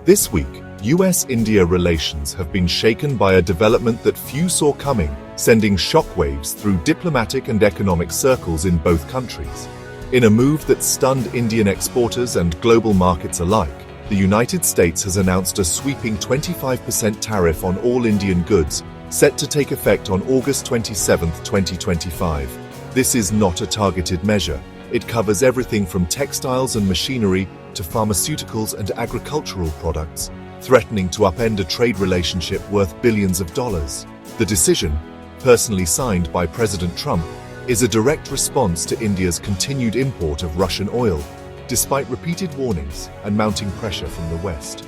This week, US-India relations have been shaken by a development that few saw coming, sending shockwaves through diplomatic and economic circles in both countries. In a move that stunned Indian exporters and global markets alike, the United States has announced a sweeping 25% tariff on all Indian goods, set to take effect on August 27, 2025. This is not a targeted measure. It covers everything from textiles and machinery to pharmaceuticals and agricultural products, threatening to upend a trade relationship worth billions of dollars. The decision, personally signed by President Trump, is a direct response to India's continued import of Russian oil, despite repeated warnings and mounting pressure from the West.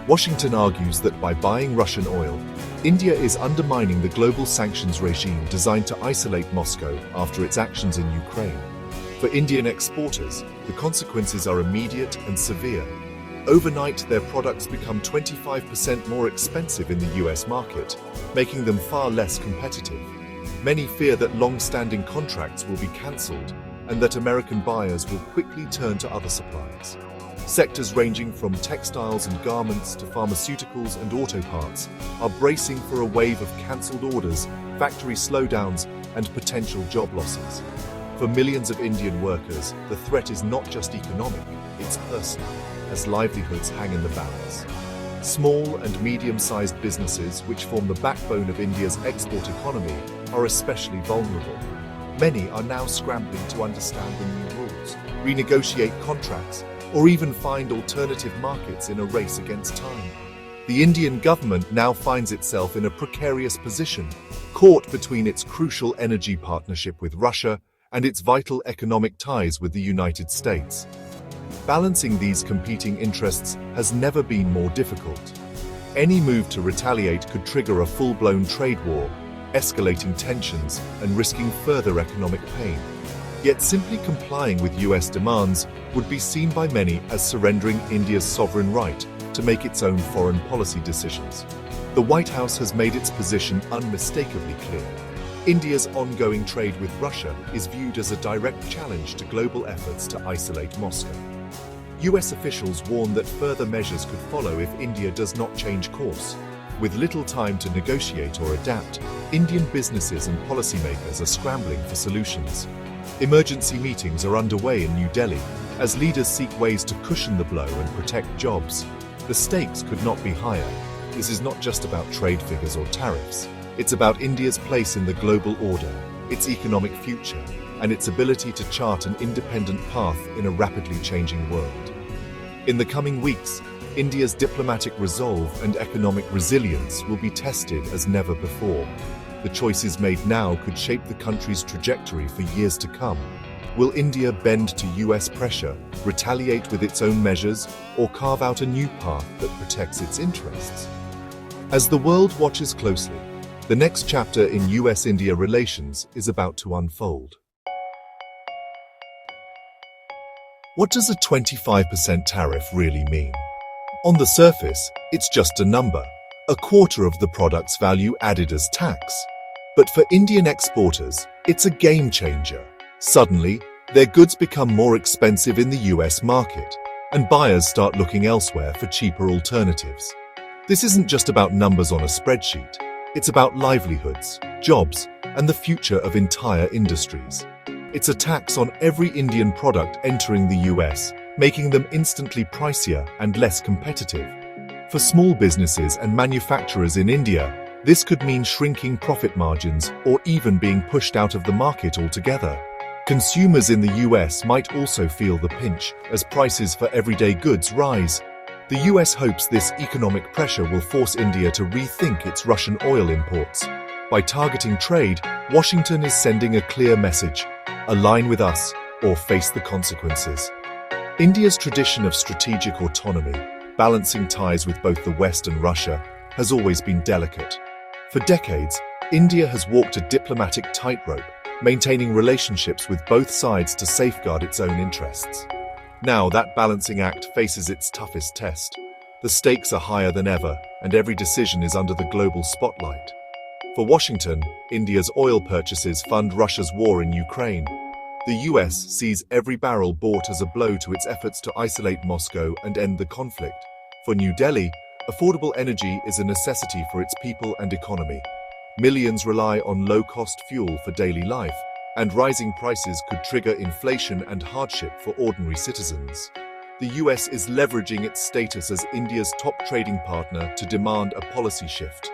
Washington argues that by buying Russian oil, India is undermining the global sanctions regime designed to isolate Moscow after its actions in Ukraine. For Indian exporters, the consequences are immediate and severe. Overnight, their products become 25% more expensive in the US market, making them far less competitive. Many fear that long-standing contracts will be cancelled and that American buyers will quickly turn to other suppliers. Sectors ranging from textiles and garments to pharmaceuticals and auto parts are bracing for a wave of cancelled orders, factory slowdowns, and potential job losses. For millions of Indian workers, the threat is not just economic, it's personal, as livelihoods hang in the balance. Small and medium-sized businesses, which form the backbone of India's export economy, are especially vulnerable. Many are now scrambling to understand the new rules, renegotiate contracts, or even find alternative markets in a race against time. The Indian government now finds itself in a precarious position, caught between its crucial energy partnership with Russia and its vital economic ties with the United States. Balancing these competing interests has never been more difficult. Any move to retaliate could trigger a full-blown trade war, escalating tensions and risking further economic pain. Yet simply complying with US demands would be seen by many as surrendering India's sovereign right to make its own foreign policy decisions. The White House has made its position unmistakably clear. India's ongoing trade with Russia is viewed as a direct challenge to global efforts to isolate Moscow. US officials warn that further measures could follow if India does not change course. With little time to negotiate or adapt, Indian businesses and policymakers are scrambling for solutions. Emergency meetings are underway in New Delhi as leaders seek ways to cushion the blow and protect jobs. The stakes could not be higher. This is not just about trade figures or tariffs. It's about India's place in the global order, its economic future, and its ability to chart an independent path in a rapidly changing world. In the coming weeks, India's diplomatic resolve and economic resilience will be tested as never before. The choices made now could shape the country's trajectory for years to come. Will India bend to US pressure, retaliate with its own measures, or carve out a new path that protects its interests? As the world watches closely, the next chapter in US-India relations is about to unfold. What does a 25% tariff really mean? On the surface, it's just a number, a quarter of the product's value added as tax. But for Indian exporters, it's a game changer. Suddenly, their goods become more expensive in the US market, and buyers start looking elsewhere for cheaper alternatives. This isn't just about numbers on a spreadsheet. It's about livelihoods, jobs, and the future of entire industries. It's a tax on every Indian product entering the US, making them instantly pricier and less competitive. For small businesses and manufacturers in India, this could mean shrinking profit margins or even being pushed out of the market altogether. Consumers in the US might also feel the pinch as prices for everyday goods rise. The US hopes this economic pressure will force India to rethink its Russian oil imports. By targeting trade, Washington is sending a clear message: align with us or face the consequences. India's tradition of strategic autonomy, balancing ties with both the West and Russia, has always been delicate. For decades, India has walked a diplomatic tightrope, maintaining relationships with both sides to safeguard its own interests. Now that balancing act faces its toughest test. The stakes are higher than ever, and every decision is under the global spotlight. For Washington, India's oil purchases fund Russia's war in Ukraine. The US sees every barrel bought as a blow to its efforts to isolate Moscow and end the conflict. For New Delhi, affordable energy is a necessity for its people and economy. Millions rely on low-cost fuel for daily life, and rising prices could trigger inflation and hardship for ordinary citizens. The US is leveraging its status as India's top trading partner to demand a policy shift.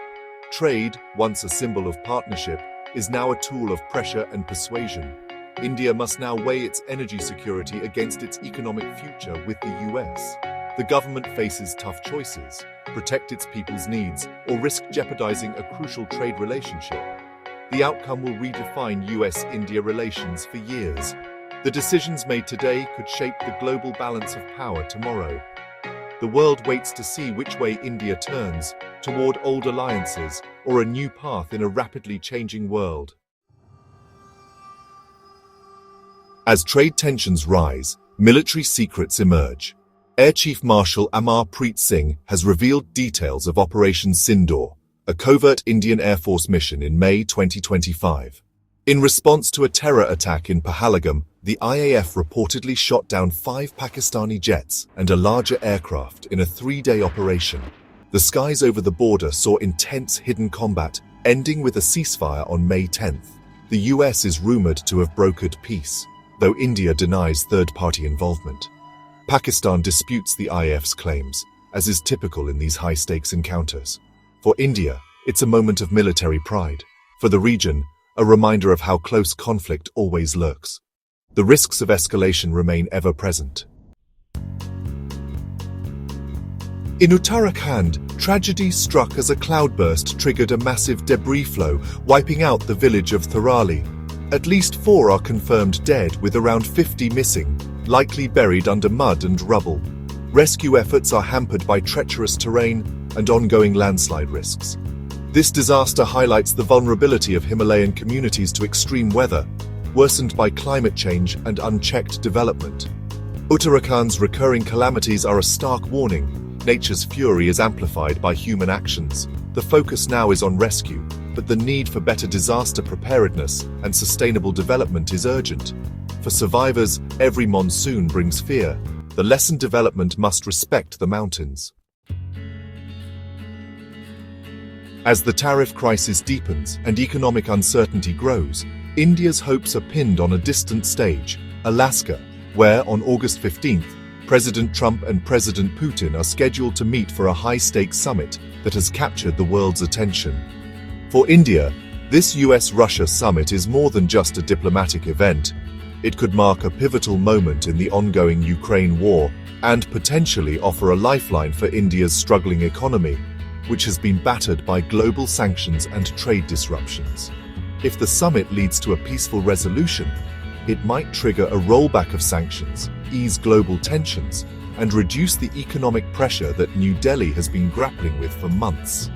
Trade, once a symbol of partnership, is now a tool of pressure and persuasion. India must now weigh its energy security against its economic future with the US. The government faces tough choices: protect its people's needs or risk jeopardizing a crucial trade relationship. The outcome will redefine US-India relations for years. The decisions made today could shape the global balance of power tomorrow. The world waits to see which way India turns, toward old alliances or a new path in a rapidly changing world. As trade tensions rise, military secrets emerge. Air Chief Marshal Amarpreet Singh has revealed details of Operation Sindoor, a covert Indian Air Force mission in May 2025. In response to a terror attack in Pahalgam, the IAF reportedly shot down 5 Pakistani jets and a larger aircraft in a 3-day operation. The skies over the border saw intense hidden combat, ending with a ceasefire on May 10th. The US is rumored to have brokered peace, though India denies third-party involvement. Pakistan disputes the IAF's claims, as is typical in these high-stakes encounters. For India, it's a moment of military pride. For the region, a reminder of how close conflict always lurks. The risks of escalation remain ever present. In Uttarakhand, tragedy struck as a cloudburst triggered a massive debris flow, wiping out the village of Thorali. At least 4 are confirmed dead, with around 50 missing, likely buried under mud and rubble. Rescue efforts are hampered by treacherous terrain and ongoing landslide risks. This disaster highlights the vulnerability of Himalayan communities to extreme weather, worsened by climate change and unchecked development. Uttarakhand's recurring calamities are a stark warning. Nature's fury is amplified by human actions. The focus now is on rescue, but the need for better disaster preparedness and sustainable development is urgent. For survivors, every monsoon brings fear. The lesson: development must respect the mountains. As the tariff crisis deepens and economic uncertainty grows, India's hopes are pinned on a distant stage, Alaska, where on August 15th, President Trump and President Putin are scheduled to meet for a high-stakes summit that has captured the world's attention. For India, this US-Russia summit is more than just a diplomatic event. It could mark a pivotal moment in the ongoing Ukraine war and potentially offer a lifeline for India's struggling economy, which has been battered by global sanctions and trade disruptions. If the summit leads to a peaceful resolution, it might trigger a rollback of sanctions, ease global tensions, and reduce the economic pressure that New Delhi has been grappling with for months.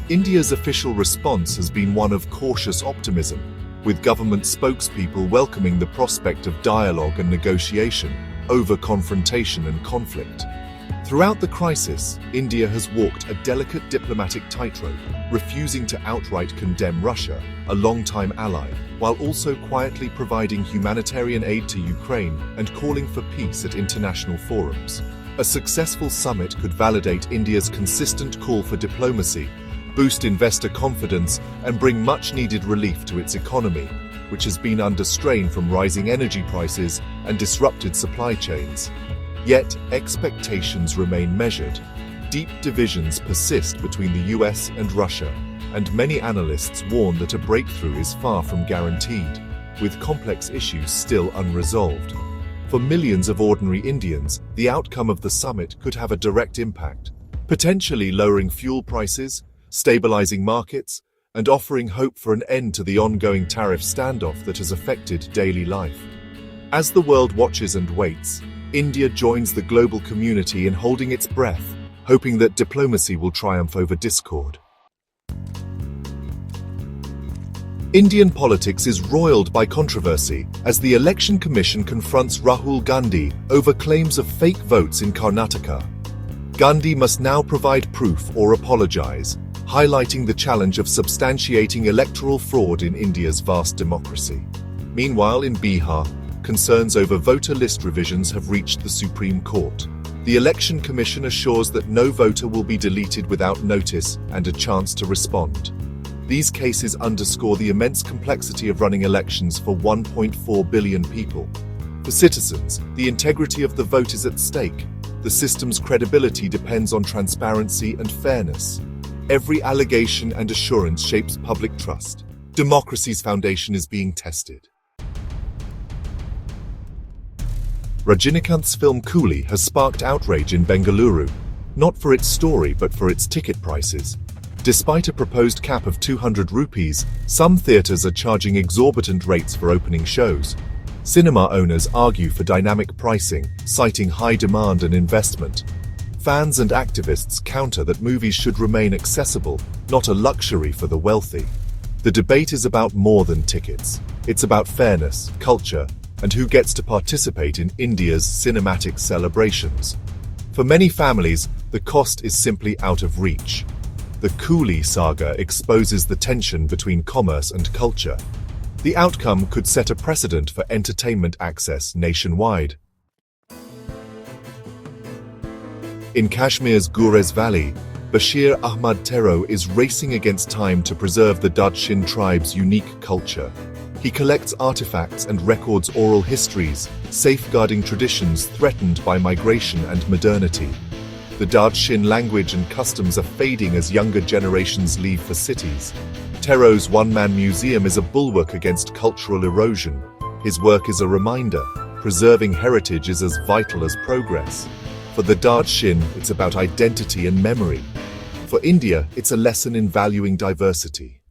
India's official response has been one of cautious optimism, with government spokespeople welcoming the prospect of dialogue and negotiation over confrontation and conflict. Throughout the crisis, India has walked a delicate diplomatic tightrope, refusing to outright condemn Russia, a longtime ally, while also quietly providing humanitarian aid to Ukraine and calling for peace at international forums. A successful summit could validate India's consistent call for diplomacy, boost investor confidence, and bring much-needed relief to its economy, which has been under strain from rising energy prices and disrupted supply chains. Yet, expectations remain measured. Deep divisions persist between the US and Russia, and many analysts warn that a breakthrough is far from guaranteed, with complex issues still unresolved. For millions of ordinary Indians, the outcome of the summit could have a direct impact, potentially lowering fuel prices, stabilizing markets, and offering hope for an end to the ongoing tariff standoff that has affected daily life. As the world watches and waits, India joins the global community in holding its breath, hoping that diplomacy will triumph over discord. Indian politics is roiled by controversy as the Election Commission confronts Rahul Gandhi over claims of fake votes in Karnataka. Gandhi must now provide proof or apologize, highlighting the challenge of substantiating electoral fraud in India's vast democracy. Meanwhile, in Bihar, concerns over voter list revisions have reached the Supreme Court. The Election Commission assures that no voter will be deleted without notice and a chance to respond. These cases underscore the immense complexity of running elections for 1.4 billion people. For citizens, the integrity of the vote is at stake. The system's credibility depends on transparency and fairness. Every allegation and assurance shapes public trust. Democracy's foundation is being tested. Rajinikanth's film Coolie has sparked outrage in Bengaluru, not for its story but for its ticket prices. Despite a proposed cap of 200 rupees, some theatres are charging exorbitant rates for opening shows. Cinema owners argue for dynamic pricing, citing high demand and investment. Fans and activists counter that movies should remain accessible, not a luxury for the wealthy. The debate is about more than tickets. It's about fairness, culture, and who gets to participate in India's cinematic celebrations. For many families, the cost is simply out of reach. The Coolie saga exposes the tension between commerce and culture. The outcome could set a precedent for entertainment access nationwide. In Kashmir's Gurez Valley, Bashir Ahmad Tero is racing against time to preserve the Dadshin tribe's unique culture. He collects artifacts and records oral histories, safeguarding traditions threatened by migration and modernity. The Dadshin language and customs are fading as younger generations leave for cities. Tero's one-man museum is a bulwark against cultural erosion. His work is a reminder, preserving heritage is as vital as progress. For the Dadshin, it's about identity and memory. For India, it's a lesson in valuing diversity.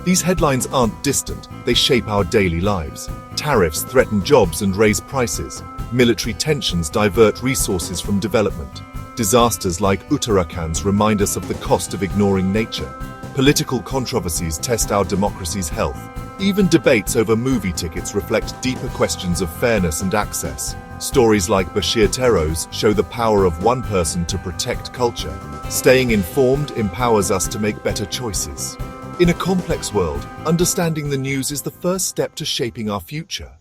These headlines aren't distant, they shape our daily lives. Tariffs threaten jobs and raise prices. Military tensions divert resources from development. Disasters like Uttarakhand's remind us of the cost of ignoring nature. Political controversies test our democracy's health. Even debates over movie tickets reflect deeper questions of fairness and access. Stories like Bashir Tero's show the power of one person to protect culture. Staying informed empowers us to make better choices. In a complex world, understanding the news is the first step to shaping our future.